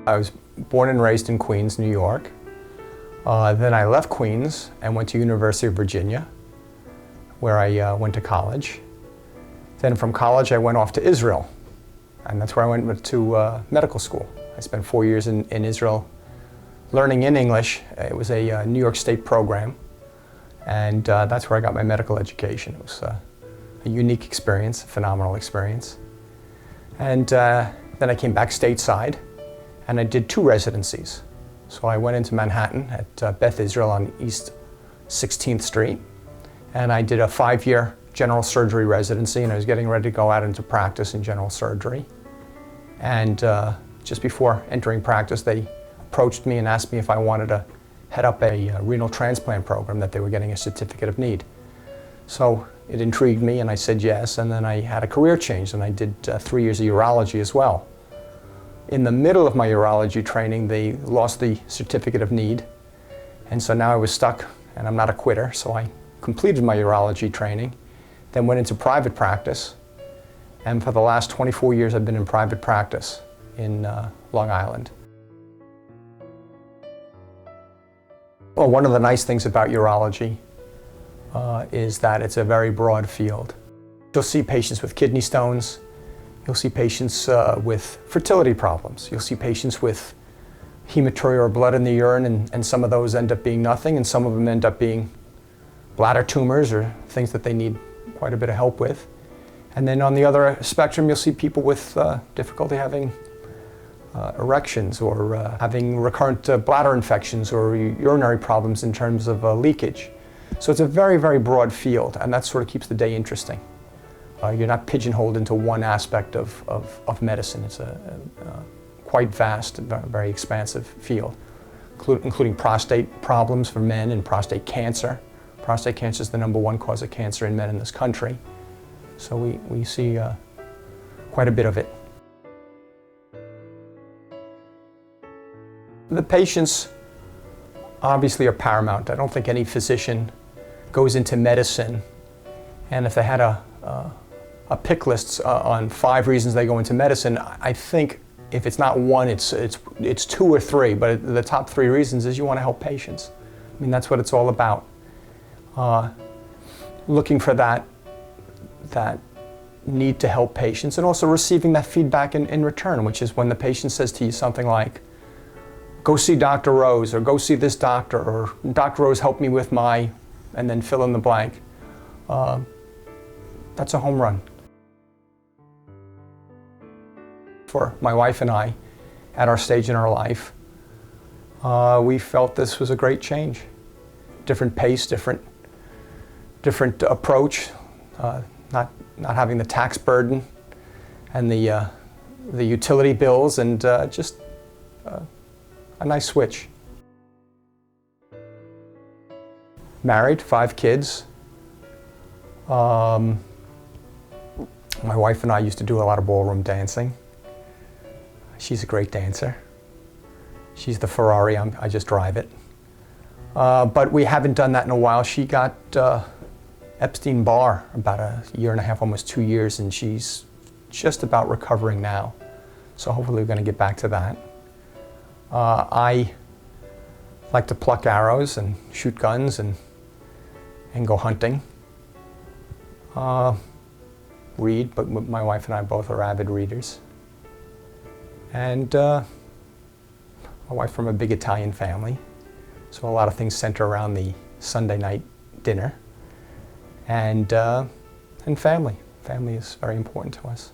I was born and raised in Queens, New York. Then I left Queens and went to University of Virginia, where I went to college. Then from college I went off to Israel, and that's where I went to medical school. I spent 4 years in Israel learning in English. It was a New York State program, and that's where I got my medical education. It was a unique experience, a phenomenal experience. And then I came back stateside, and I did 2 residencies. So I went into Manhattan at Beth Israel on East 16th Street, and I did a 5-year general surgery residency, and I was getting ready to go out into practice in general surgery. And just before entering practice, they approached me and asked me if I wanted to head up a renal transplant program that they were getting a certificate of need. So it intrigued me, and I said yes, and then I had a career change, and I did 3 years of urology as well. In the middle of my urology training, they lost the certificate of need, and so now I was stuck, and I'm not a quitter, so I completed my urology training, then went into private practice, and for the last 24 years I've been in private practice in Long Island. Well, one of the nice things about urology is that it's a very broad field. You'll see patients with kidney stones, you'll see patients with fertility problems, you'll see patients with hematuria or blood in the urine, and some of those end up being nothing, and some of them end up being bladder tumors or things that they need quite a bit of help with. And then on the other spectrum, you'll see people with difficulty having erections, or having recurrent bladder infections or urinary problems in terms of leakage. So it's a very, very broad field, and that sort of keeps the day interesting. You're not pigeonholed into one aspect of medicine. It's a quite vast, very expansive field, including prostate problems for men and prostate cancer. Prostate cancer is the #1 cause of cancer in men in this country. So we see quite a bit of it. The patients obviously are paramount. I don't think any physician goes into medicine, and if they had a pick list on 5 reasons they go into medicine, I think if it's not one, it's 2 or 3, but the top 3 reasons is you want to help patients. I mean, that's what it's all about. Looking for that need to help patients, and also receiving that feedback in return, which is when the patient says to you something like, go see Dr. Rose, or go see this doctor, or Dr. Rose helped me with my, and then fill in the blank. That's a home run. For my wife and I, at our stage in our life, we felt this was a great change. Different pace, different approach, not having the tax burden and the utility bills, and just a nice switch. Married, 5 kids. My wife and I used to do a lot of ballroom dancing. She's a great dancer. She's the Ferrari, I just drive it. But we haven't done that in a while. She got Epstein-Barr about a year and a half, almost 2 years, and she's just about recovering now. So hopefully we're going to get back to that. I like to pluck arrows and shoot guns and go hunting. Read, but my wife and I both are avid readers. And my wife from a big Italian family, so a lot of things center around the Sunday night dinner. And family. Family is very important to us.